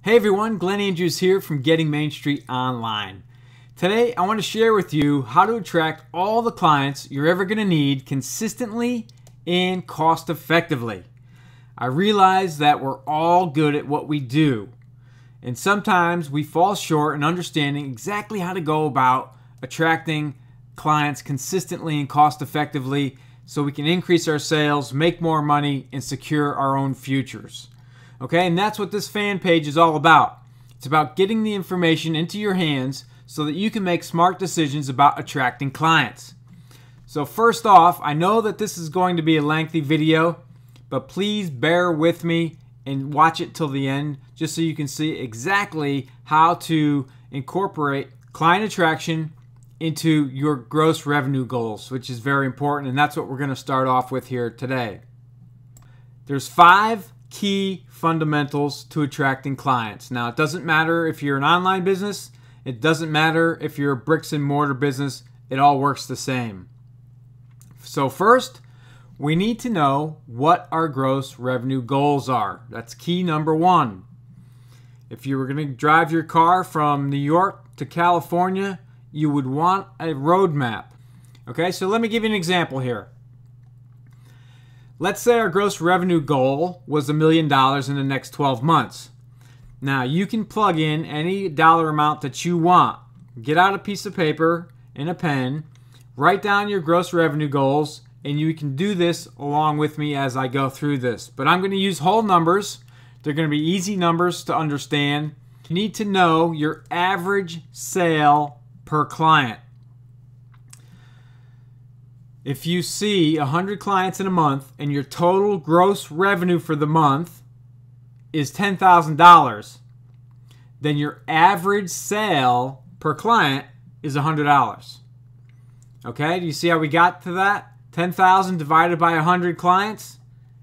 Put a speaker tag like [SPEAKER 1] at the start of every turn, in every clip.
[SPEAKER 1] Hey everyone, Glenn Andrews here from Getting Main Street Online. Today I want to share with you how to attract all the clients you're ever going to need consistently and cost effectively. I realize that we're all good at what we do, and sometimes we fall short in understanding exactly how to go about attracting clients consistently and cost effectively so we can increase our sales, make more money, and secure our own futures. Okay, and that's what this fan page is all about. It's about getting the information into your hands so that you can make smart decisions about attracting clients. So first off, I know that this is going to be a lengthy video, but please bear with me and watch it till the end just so you can see exactly how to incorporate client attraction into your gross revenue goals, which is very important, and that's what we're going to start off with here today. There's 5 key fundamentals to attracting clients. Now, it doesn't matter if you're an online business, it doesn't matter if you're a bricks and mortar business, it all works the same. So first, we need to know what our gross revenue goals are. That's key number 1. If you were going to drive your car from New York to California, you would want a roadmap. Okay, so let me give you an example here. Let's say our gross revenue goal was $1 million in the next 12 months. Now, you can plug in any dollar amount that you want. Get out a piece of paper and a pen, write down your gross revenue goals, and you can do this along with me as I go through this. But I'm going to use whole numbers. They're going to be easy numbers to understand. You need to know your average sale per client. If you see 100 clients in a month and your total gross revenue for the month is $10,000, then your average sale per client is $100. Okay, do you see how we got to that? 10,000 divided by 100 clients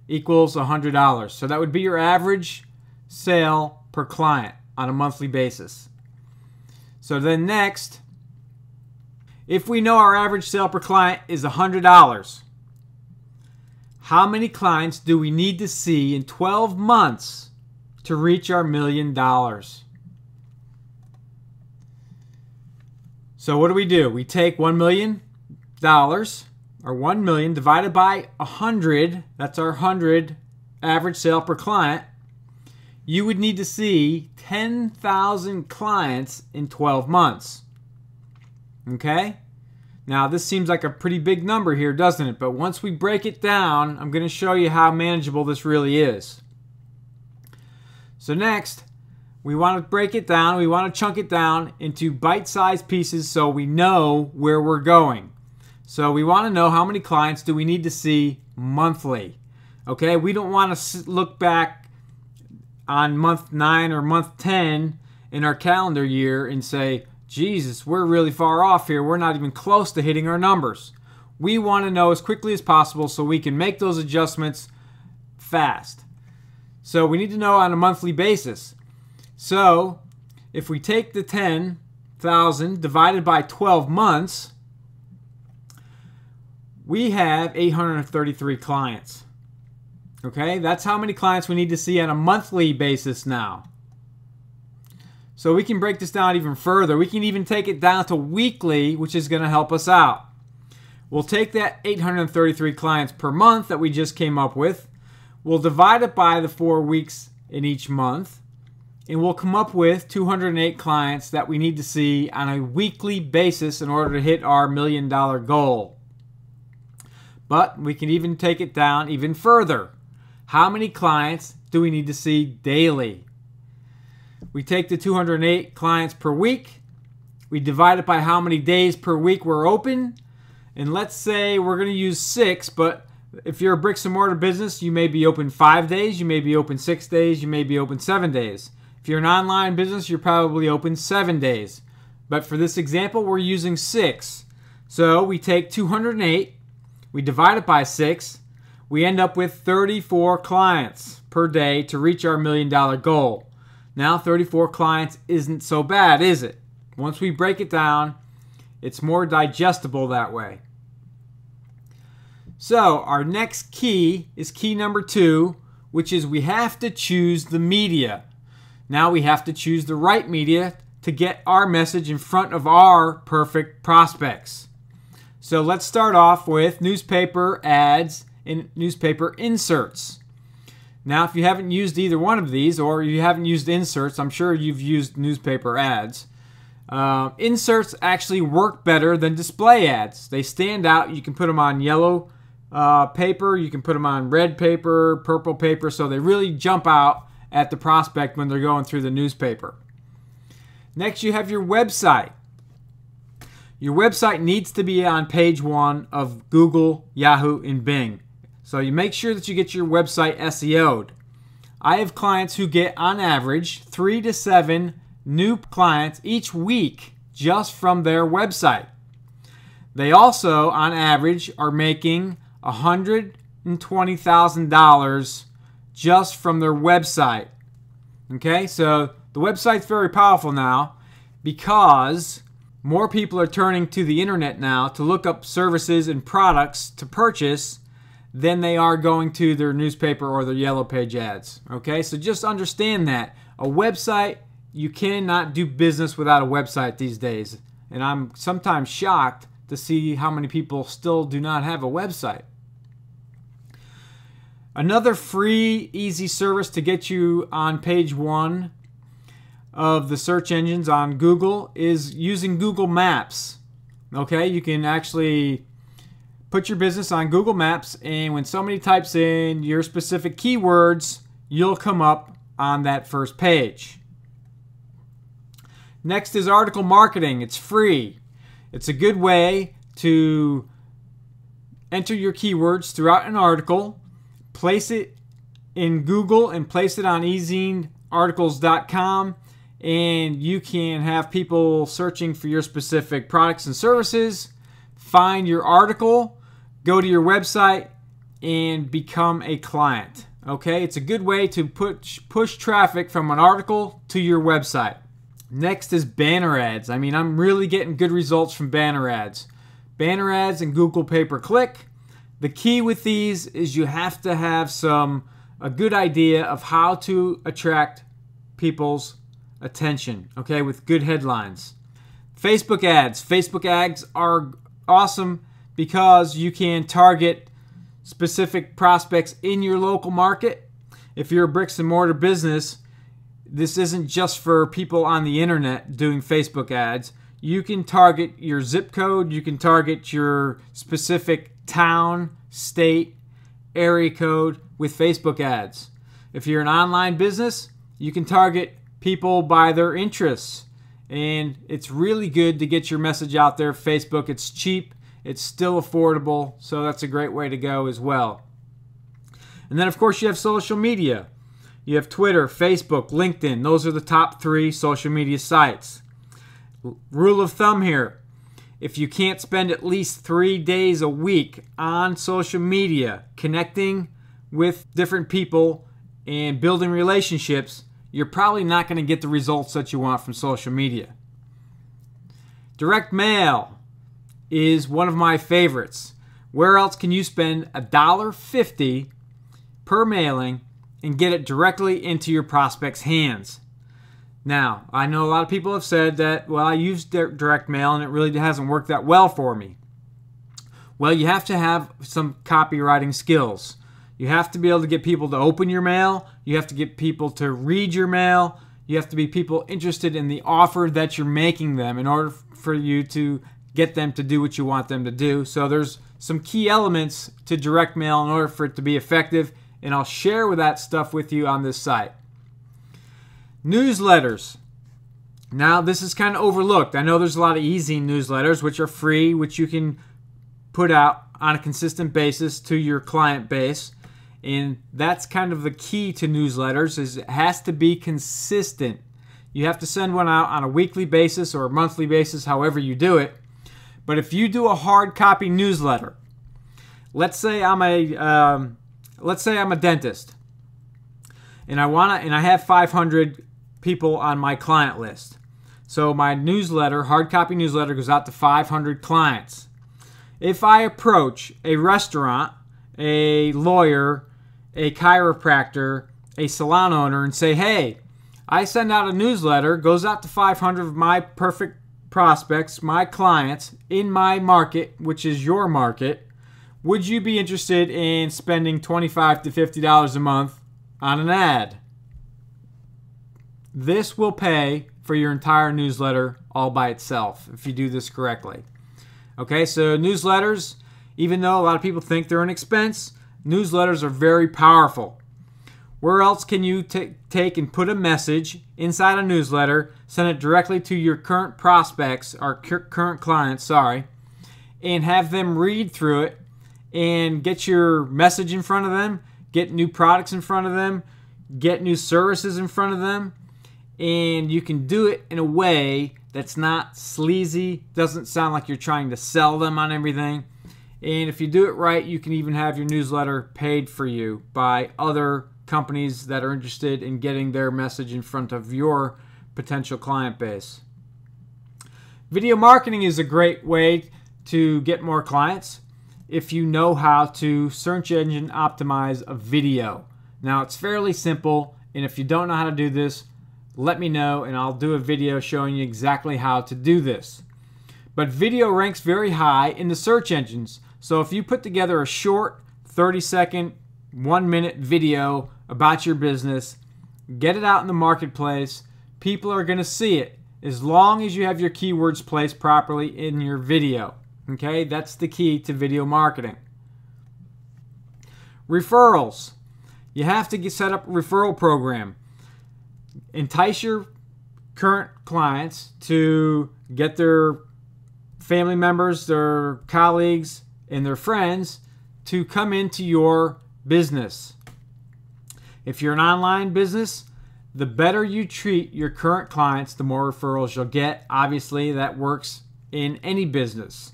[SPEAKER 1] equals $100. So that would be your average sale per client on a monthly basis. So then next, if we know our average sale per client is $100, how many clients do we need to see in 12 months to reach our $1 million? So what do? We take $1 million, or 1 million divided by 100, that's our 100 average sale per client. You would need to see 10,000 clients in 12 months. Okay? Now, this seems like a pretty big number here, doesn't it? But once we break it down, I'm going to show you how manageable this really is. So next, we want to break it down. We want to chunk it down into bite-sized pieces so we know where we're going. So we want to know how many clients do we need to see monthly. Okay? We don't want to look back on month 9 or month 10 in our calendar year and say, Jesus, we're really far off here. We're not even close to hitting our numbers. We want to know as quickly as possible so we can make those adjustments fast. So we need to know on a monthly basis. So if we take the 10,000 divided by 12 months, we have 833 clients. Okay, that's how many clients we need to see on a monthly basis now. So we can break this down even further. We can even take it down to weekly, which is going to help us out. We'll take that 833 clients per month that we just came up with. We'll divide it by the 4 weeks in each month. And we'll come up with 208 clients that we need to see on a weekly basis in order to hit our $1 million goal. But we can even take it down even further. How many clients do we need to see daily? We take the 208 clients per week, we divide it by how many days per week we're open, and let's say we're going to use 6, but if you're a bricks and mortar business, you may be open 5 days, you may be open 6 days, you may be open 7 days. If you're an online business, you're probably open 7 days. But for this example, we're using 6. So we take 208, we divide it by 6, we end up with 34 clients per day to reach our $1 million goal. Now, 34 clients isn't so bad, is it? Once we break it down, it's more digestible that way. So, our next key is key number 2, which is we have to choose the media. Now we have to choose the right media to get our message in front of our perfect prospects. So let's start off with newspaper ads and newspaper inserts. Now, if you haven't used either one of these, or you haven't used inserts, I'm sure you've used newspaper ads. Inserts actually work better than display ads. They stand out. You can put them on yellow paper, you can put them on red paper, purple paper, so they really jump out at the prospect when they're going through the newspaper. Next, you have your website. Your website needs to be on page 1 of Google, Yahoo, and Bing. So you make sure that you get your website SEO'd. I have clients who get, on average, 3 to 7 new clients each week just from their website. They also, on average, are making $120,000 just from their website. Okay, so the website's very powerful now because more people are turning to the internet now to look up services and products to purchase than they are going to their newspaper or their yellow page ads. Okay, so just understand that. A website, you cannot do business without a website these days. And I'm sometimes shocked to see how many people still do not have a website. Another free, easy service to get you on page 1 of the search engines on Google is using Google Maps. Okay, you can actually put your business on Google Maps, and when somebody types in your specific keywords, you'll come up on that first page. Next is article marketing. It's free. It's a good way to enter your keywords throughout an article, place it in Google and place it on ezinearticles.com, and you can have people searching for your specific products and services, find your article, go to your website, and become a client. Okay, it's a good way to push traffic from an article to your website. Next is banner ads. I mean, I'm really getting good results from banner ads. Banner ads and Google pay-per-click. The key with these is you have to have a good idea of how to attract people's attention, okay, with good headlines. Facebook ads. Facebook ads are awesome because you can target specific prospects in your local market. If you're a bricks and mortar business, this isn't just for people on the internet doing Facebook ads. You can target your zip code, you can target your specific town, state, area code with Facebook ads. If you're an online business, you can target people by their interests. And it's really good to get your message out there. Facebook, it's cheap, it's still affordable, so that's a great way to go as well. And then, of course, you have social media. You have Twitter, Facebook, LinkedIn. Those are the top 3 social media sites. Rule of thumb here. If you can't spend at least 3 days a week on social media connecting with different people and building relationships, you're probably not going to get the results that you want from social media. Direct mail is one of my favorites. Where else can you spend $1.50 per mailing and get it directly into your prospect's hands? Now, I know a lot of people have said that, well, I use direct mail and it really hasn't worked that well for me. Well, you have to have some copywriting skills. You have to be able to get people to open your mail. You have to get people to read your mail. You have to be people interested in the offer that you're making them in order for you to get them to do what you want them to do. So there's some key elements to direct mail in order for it to be effective, and I'll share that stuff with you on this site. Newsletters. Now, this is kind of overlooked. I know there's a lot of easy newsletters, which are free, which you can put out on a consistent basis to your client base. And that's kind of the key to newsletters, is it has to be consistent. You have to send one out on a weekly basis or a monthly basis, however you do it. But if you do a hard copy newsletter, let's say I'm a dentist, and I have 500 people on my client list. So my newsletter, hard copy newsletter, goes out to 500 clients. If I approach a restaurant, a lawyer, a chiropractor, a salon owner, and say, hey, I send out a newsletter, goes out to 500 of my perfect prospects, my clients in my market, which is your market. Would you be interested in spending $25 to $50 a month on an ad? This will pay for your entire newsletter all by itself if you do this correctly. Okay, so newsletters, even though a lot of people think they're an expense, newsletters are very powerful. Where else can you take and put a message inside a newsletter, send it directly to your current prospects, or current clients, and have them read through it and get your message in front of them, get new products in front of them, get new services in front of them, and you can do it in a way that's not sleazy, doesn't sound like you're trying to sell them on everything. And if you do it right, you can even have your newsletter paid for you by other companies that are interested in getting their message in front of your potential client base. Video marketing is a great way to get more clients if you know how to search engine optimize a video. Now, it's fairly simple, and if you don't know how to do this, let me know and I'll do a video showing you exactly how to do this. But video ranks very high in the search engines. So if you put together a short 30-second, 1-minute video about your business, get it out in the marketplace, people are going to see it as long as you have your keywords placed properly in your video. Okay, that's the key to video marketing. Referrals. You have to set up a referral program. Entice your current clients to get their family members, their colleagues, and their friends to come into your business. If you're an online business, the better you treat your current clients, the more referrals you'll get. Obviously, that works in any business.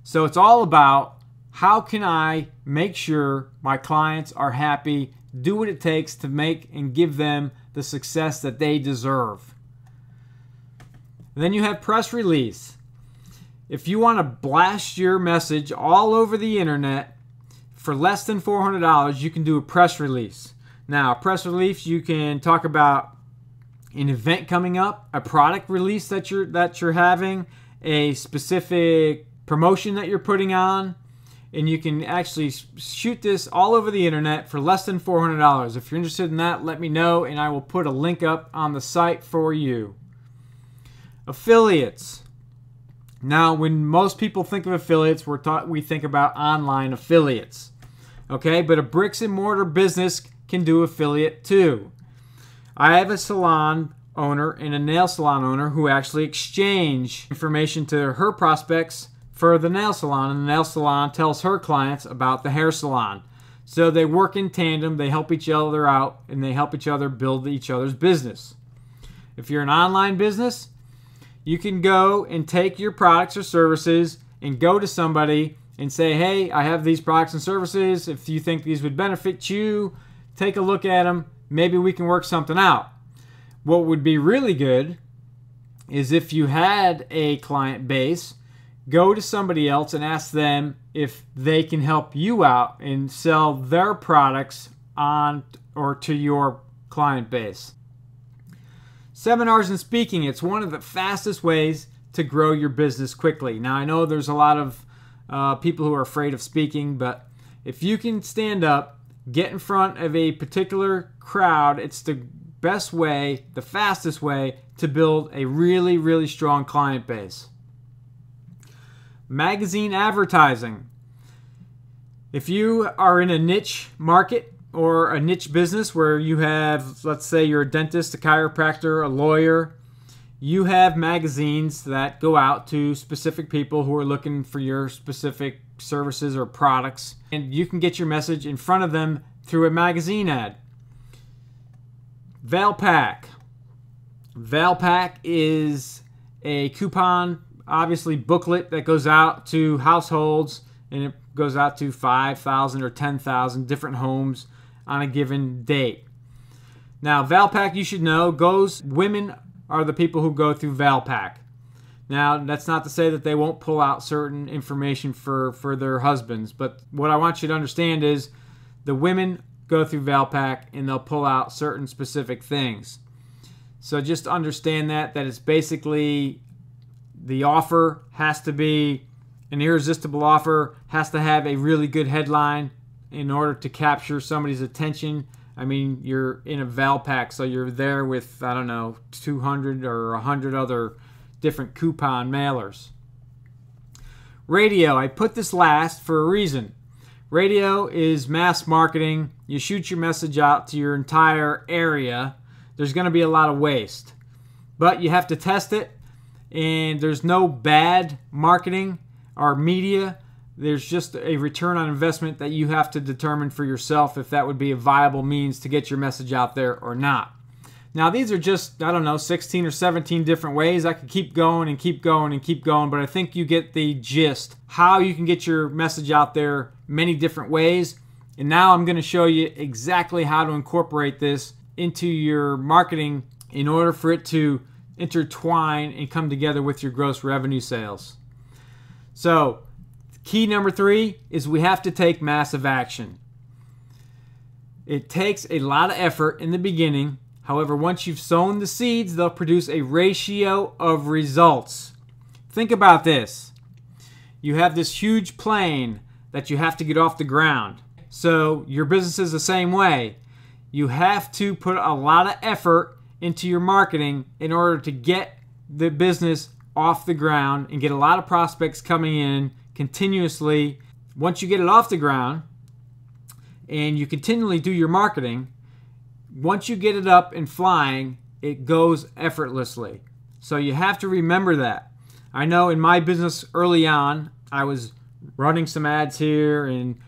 [SPEAKER 1] So it's all about how can I make sure my clients are happy, do what it takes to make and give them the success that they deserve. And then you have press release. If you want to blast your message all over the internet for less than $400, you can do a press release. Now, a press release, you can talk about an event coming up, a product release that you're having, a specific promotion that you're putting on, and you can actually shoot this all over the internet for less than $400. If you're interested in that, let me know, and I will put a link up on the site for you. Affiliates. Now, when most people think of affiliates, we think about online affiliates. Okay, but a bricks and mortar business can do affiliate too. I have a salon owner and a nail salon owner who actually exchange information to her prospects for the nail salon, and the nail salon tells her clients about the hair salon. So they work in tandem, they help each other out, and they help each other build each other's business. If you're an online business, you can go and take your products or services and go to somebody and say, hey, I have these products and services. If you think these would benefit you, take a look at them. Maybe we can work something out. What would be really good is if you had a client base, go to somebody else and ask them if they can help you out and sell their products on or to your client base. Seminars and speaking, it's one of the fastest ways to grow your business quickly. Now, I know there's a lot of people who are afraid of speaking, but if you can stand up, get in front of a particular crowd, it's the best way, the fastest way to build a really, really strong client base. Magazine advertising. If you are in a niche market or a niche business where you have, let's say you're a dentist, a chiropractor, a lawyer, you have magazines that go out to specific people who are looking for your specific services or products, and you can get your message in front of them through a magazine ad. Valpak. Valpak is a coupon, obviously booklet that goes out to households, and it goes out to 5,000 or 10,000 different homes on a given date. Now, Valpak, you should know, women are the people who go through Valpak. Now, that's not to say that they won't pull out certain information for their husbands, but what I want you to understand is the women go through Valpak and they'll pull out certain specific things. So just understand that it's basically the offer has to be an irresistible offer, has to have a really good headline in order to capture somebody's attention. I mean, you're in a Valpak, so you're there with, I don't know, 200 or 100 other different coupon mailers. Radio, I put this last for a reason. Radio is mass marketing. You shoot your message out to your entire area. There's going to be a lot of waste, but you have to test it, and there's no bad marketing or media. There's just a return on investment that you have to determine for yourself if that would be a viable means to get your message out there or not. Now, these are just, I don't know, 16 or 17 different ways. I could keep going and keep going and keep going, but I think you get the gist, how you can get your message out there many different ways. And now I'm going to show you exactly how to incorporate this into your marketing in order for it to intertwine and come together with your gross revenue sales. So, key number 3 is we have to take massive action. It takes a lot of effort in the beginning. However, once you've sown the seeds, they'll produce a ratio of results. Think about this. You have this huge plane that you have to get off the ground. So your business is the same way. You have to put a lot of effort into your marketing in order to get the business off the ground and get a lot of prospects coming in continuously. Once you get it off the ground and you continually do your marketing, once you get it up and flying, it goes effortlessly. So you have to remember that. I know in my business early on, I was running some ads here and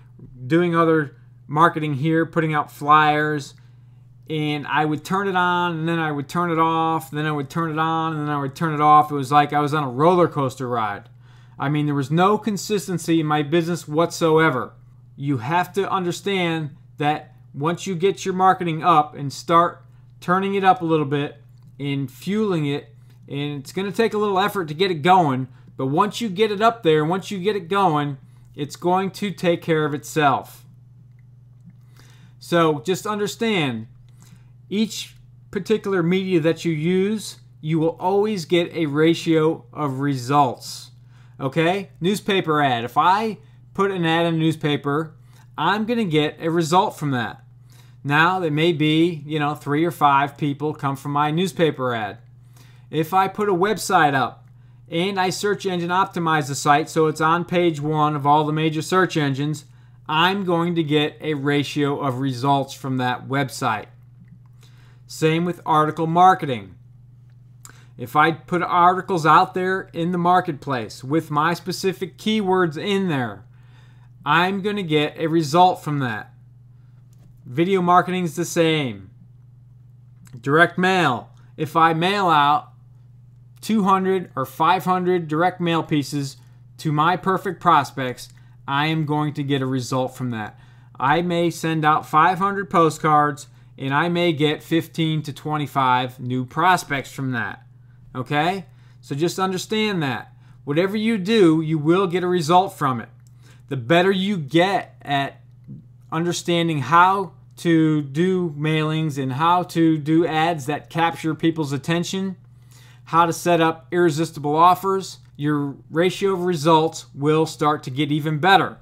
[SPEAKER 1] doing other marketing here, putting out flyers, and I would turn it on and then I would turn it off, then I would turn it on and then I would turn it off. It was like I was on a roller coaster ride. I mean, there was no consistency in my business whatsoever. You have to understand that once you get your marketing up and start turning it up a little bit and fueling it, and it's going to take a little effort to get it going, but once you get it up there, once you get it going, it's going to take care of itself. So just understand, each particular media that you use, you will always get a ratio of results. Okay? Newspaper ad. If I put an ad in a newspaper, I'm going to get a result from that. Now, there may be, 3 or 5 people come from my newspaper ad. If I put a website up and I search engine optimize the site so it's on page 1 of all the major search engines, I'm going to get a ratio of results from that website. Same with article marketing. If I put articles out there in the marketplace with my specific keywords in there, I'm going to get a result from that. Video marketing is the same. Direct mail. If I mail out 200 or 500 direct mail pieces to my perfect prospects, I am going to get a result from that. I may send out 500 postcards and I may get 15 to 25 new prospects from that. Okay? So just understand that. Whatever you do, you will get a result from it. The better you get at understanding how to do mailings and how to do ads that capture people's attention, how to set up irresistible offers, your ratio of results will start to get even better.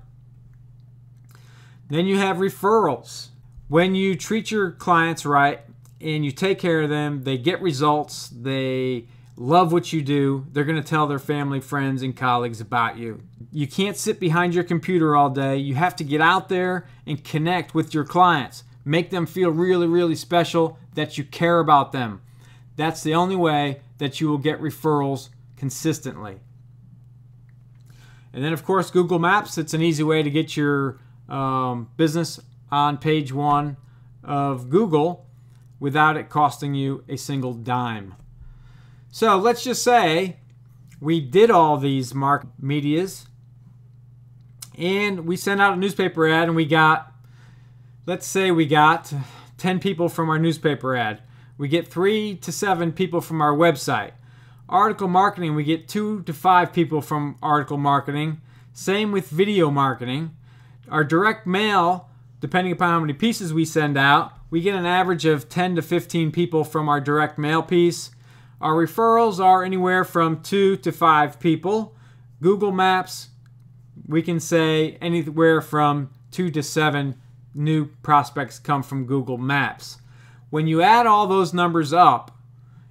[SPEAKER 1] Then you have referrals. When you treat your clients right and you take care of them, they get results, they love what you do, they're going to tell their family, friends, and colleagues about you. You can't sit behind your computer all day. You have to get out there and connect with your clients. Make them feel really, really special, that you care about them. That's the only way that you will get referrals consistently. And then, of course, Google Maps. It's an easy way to get your business on page 1 of Google without it costing you a single dime. So let's just say we did all these market medias and we sent out a newspaper ad and we got, let's say we got 10 people from our newspaper ad. We get 3 to 7 people from our website. Article marketing, we get 2 to 5 people from article marketing. Same with video marketing. Our direct mail, depending upon how many pieces we send out, we get an average of 10 to 15 people from our direct mail piece. Our referrals are anywhere from 2 to 5 people. Google Maps, we can say anywhere from 2 to 7 new prospects come from Google Maps. When you add all those numbers up,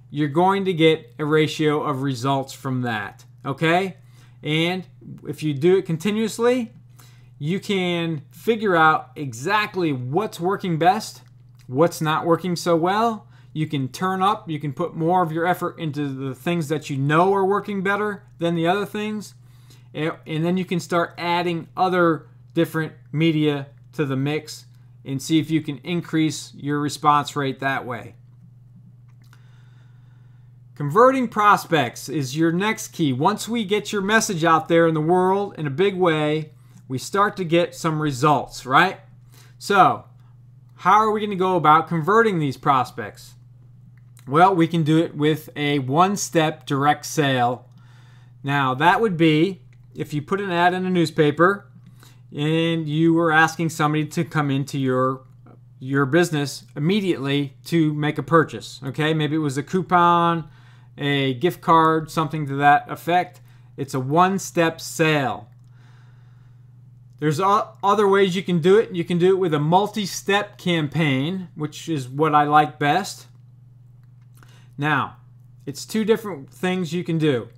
[SPEAKER 1] you're going to get a ratio of results from that, okay? And if you do it continuously, you can figure out exactly what's working best, what's not working so well. You can turn up, you can put more of your effort into the things that you know are working better than the other things. And then you can start adding other different media to the mix and see if you can increase your response rate that way. Converting prospects is your next key. Once we get your message out there in the world in a big way, we start to get some results, right? So, how are we going to go about converting these prospects? Well, we can do it with a one-step direct sale. Now, that would be if you put an ad in a newspaper and you were asking somebody to come into your business immediately to make a purchase, okay? Maybe it was a coupon, a gift card, something to that effect. It's a one-step sale. There's other ways you can do it. You can do it with a multi-step campaign, which is what I like best. Now, it's two different things you can do.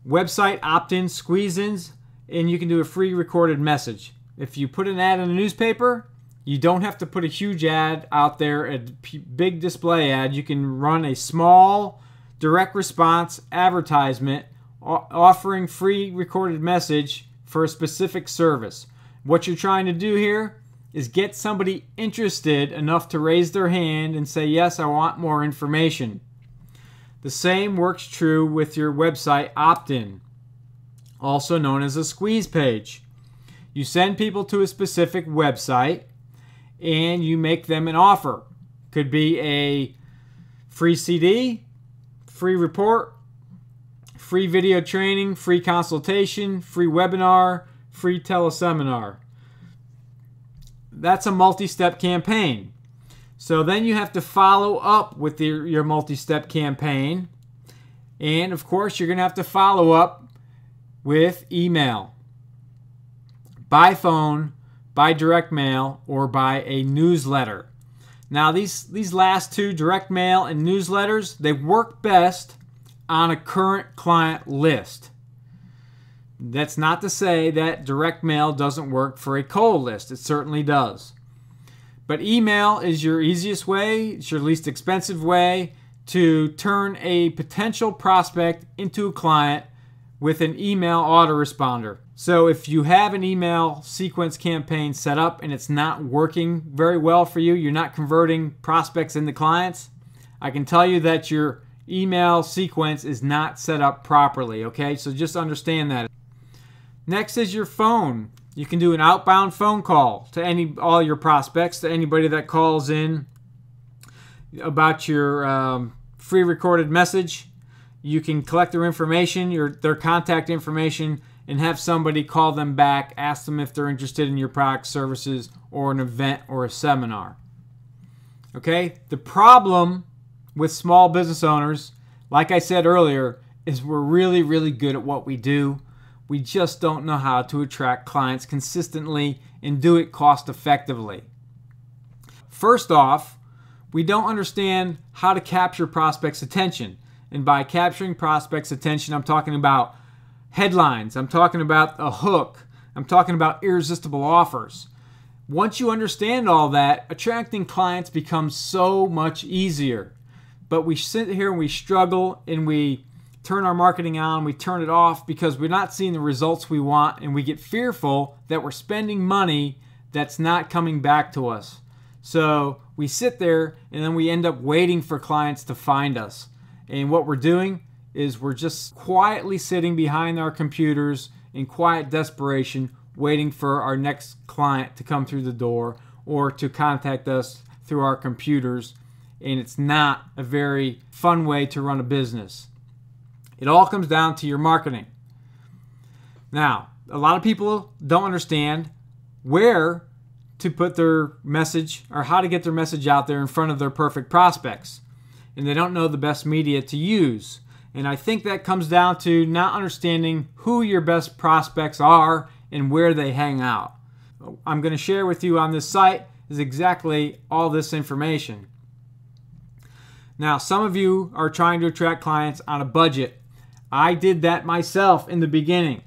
[SPEAKER 1] Website opt-ins, squeeze-ins, and you can do a free recorded message. If you put an ad in a newspaper, you don't have to put a huge ad out there, a big display ad. You can run a small direct response advertisement offering free recorded message for a specific service. What you're trying to do here is get somebody interested enough to raise their hand and say, yes, I want more information. The same works true with your website opt-in, also known as a squeeze page. You send people to a specific website and you make them an offer. Could be a free CD, free report, free video training, free consultation, free webinar, free teleseminar. That's a multi-step campaign. So then you have to follow up with your multi-step campaign. And of course, you're going to have to follow up with email, by phone, by direct mail, or by a newsletter. Now, these last two, direct mail and newsletters, they work best on a current client list. That's not to say that direct mail doesn't work for a cold list. It certainly does. But email is your easiest way, it's your least expensive way to turn a potential prospect into a client with an email autoresponder. So if you have an email sequence campaign set up and it's not working very well for you, you're not converting prospects into clients, I can tell you that your email sequence is not set up properly, okay? So just understand that. Next is your phone. You can do an outbound phone call to all your prospects, to anybody that calls in about your free recorded message. You can collect their information, their contact information, and have somebody call them back, ask them if they're interested in your product, services, or an event or a seminar. Okay? The problem with small business owners, like I said earlier, is we're really, really good at what we do. We just don't know how to attract clients consistently and do it cost effectively. First off, we don't understand how to capture prospects' attention. And by capturing prospects' attention, I'm talking about headlines. I'm talking about a hook. I'm talking about irresistible offers. Once you understand all that, attracting clients becomes so much easier. But we sit here and we struggle and we turn our marketing on, we turn it off because we're not seeing the results we want, and we get fearful that we're spending money that's not coming back to us. So we sit there and then we end up waiting for clients to find us. And what we're doing is we're just quietly sitting behind our computers in quiet desperation, waiting for our next client to come through the door or to contact us through our computers. And it's not a very fun way to run a business. It all comes down to your marketing. Now, a lot of people don't understand where to put their message or how to get their message out there in front of their perfect prospects. And they don't know the best media to use. And I think that comes down to not understanding who your best prospects are and where they hang out. I'm going to share with you on this site is exactly all this information. Now, some of you are trying to attract clients on a budget. I did that myself in the beginning.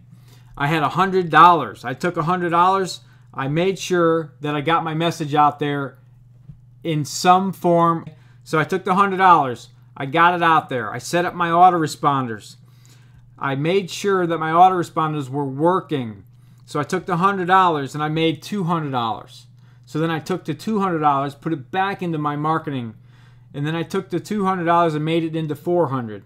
[SPEAKER 1] I had $100. I took $100. I made sure that I got my message out there in some form. So I took the $100. I got it out there. I set up my autoresponders. I made sure that my autoresponders were working. So I took the $100 and I made $200. So then I took the $200, put it back into my marketing. And then I took the $200 and made it into $400.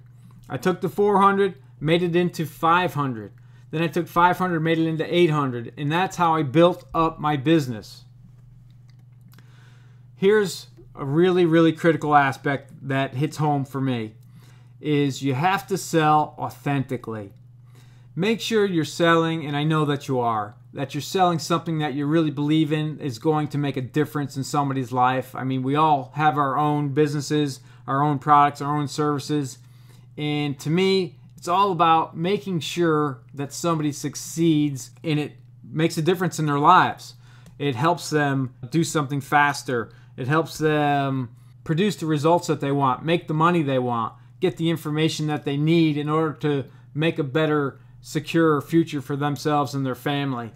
[SPEAKER 1] I took the $400, made it into $500. Then I took $500, made it into $800. And that's how I built up my business. Here's a really, really critical aspect that hits home for me is you have to sell authentically. Make sure you're selling, and I know that you are, that you're selling something that you really believe in is going to make a difference in somebody's life. I mean, we all have our own businesses, our own products, our own services. And to me, it's all about making sure that somebody succeeds and it makes a difference in their lives. It helps them do something faster. It helps them produce the results that they want, make the money they want, get the information that they need in order to make a better, secure future for themselves and their family.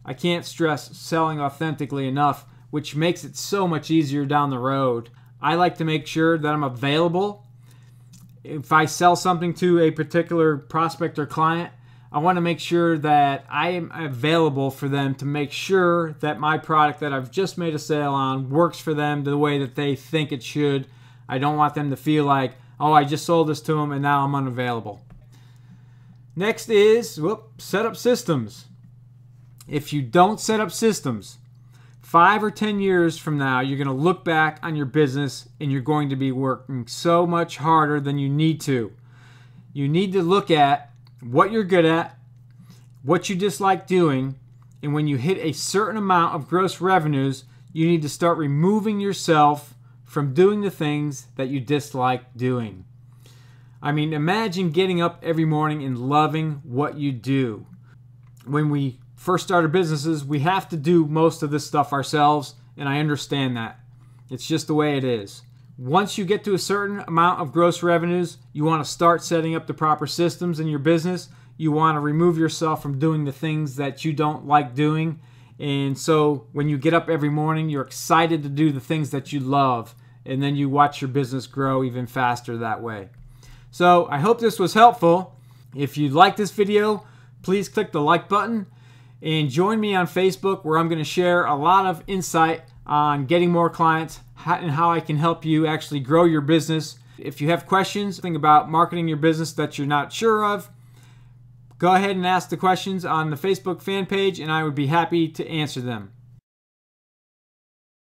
[SPEAKER 1] I can't stress selling authentically enough, which makes it so much easier down the road. I like to make sure that I'm available. If I sell something to a particular prospect or client, I want to make sure that I am available for them to make sure that my product that I've just made a sale on works for them the way that they think it should. I don't want them to feel like, oh, I just sold this to them and now I'm unavailable. Next is set up systems. If you don't set up systems, 5 or 10 years from now, you're going to look back on your business and you're going to be working so much harder than you need to. You need to look at what you're good at, what you dislike doing, and when you hit a certain amount of gross revenues, you need to start removing yourself from doing the things that you dislike doing. I mean, imagine getting up every morning and loving what you do. When we first started businesses, we have to do most of this stuff ourselves, and I understand that. It's just the way it is. Once you get to a certain amount of gross revenues, you want to start setting up the proper systems in your business. You want to remove yourself from doing the things that you don't like doing. And so when you get up every morning, you're excited to do the things that you love, and then you watch your business grow even faster that way. So I hope this was helpful. If you like this video, please click the like button and join me on Facebook, where I'm going to share a lot of insight on getting more clients and how I can help you actually grow your business. If you have questions, think about marketing your business that you're not sure of, go ahead and ask the questions on the Facebook fan page and I would be happy to answer them.